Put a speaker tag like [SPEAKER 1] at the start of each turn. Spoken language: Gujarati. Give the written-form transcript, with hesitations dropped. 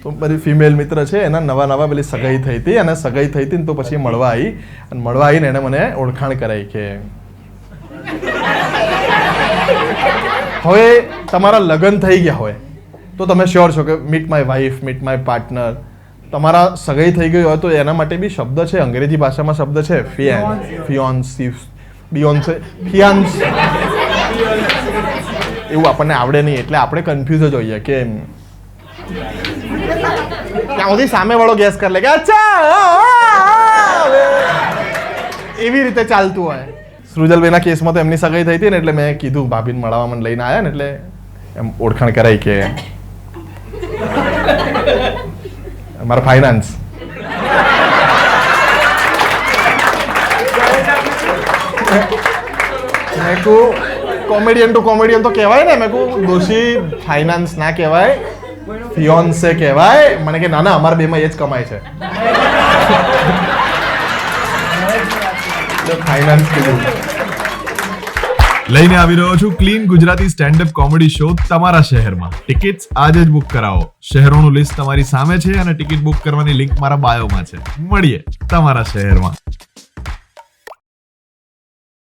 [SPEAKER 1] તો બધી ફિમેલ મિત્ર છે એના નવા પેલી સગાઈ થઈ હતી અને સગાઈ થઈ હતી ને તો પછી મળવા આવી અને મળવા આવીને એને મને ઓળખાણ કરાવી કે હવે તમારા લગ્ન થઈ ગયા હોય તો તમે શ્યોર છો કે meet my wife, meet my partner. તમારા સગાઈ થઈ ગઈ હોય તો એના માટે બી શબ્દ છે, અંગ્રેજી ભાષામાં શબ્દ છે ફિયોન્સી, બિયોન્સે, ફિયાન્સ. એવું આપણને આવડે નહીં એટલે આપણે કન્ફ્યુઝ જ હોઈએ કે ત્યાં સુધી સામેવાળો ગેસ કરી લે કે અચ્છા એવી રીતે ચાલતું હોય. સૃજલભાઈના કેસમાં તો એમની સગાઈ થઈ હતી ને એટલે મેં કીધું ભાભીને મળવા મને લઈને આવ્યા ને એટલે એમ ઓળખાણ કરાઈ કે મારા ફાઇનાન્સ. મેં કહું કોમેડિયન ટુ કોમેડિયન તો કહેવાય ને, મેં કહું દોશી ફાઇનાન્સ ના કહેવાય, ફિયોન્સે કહેવાય. મને કે ના ના અમારા બેમાં એ જ કમાય છે. ફાઇનાન્સ કીધું.
[SPEAKER 2] લઈને આવી રહ્યો છું clean Gujarati stand up comedy show તમારા શહેરમાં. ટિકિટ્સ આજે જ બુક કરાવો. શહેરોનું લિસ્ટ તમારી સામે છે અને ટિકિટ બુક કરવાની લિંક મારા બાયોમાં છે. મળીએ તમારા શહેરમાં.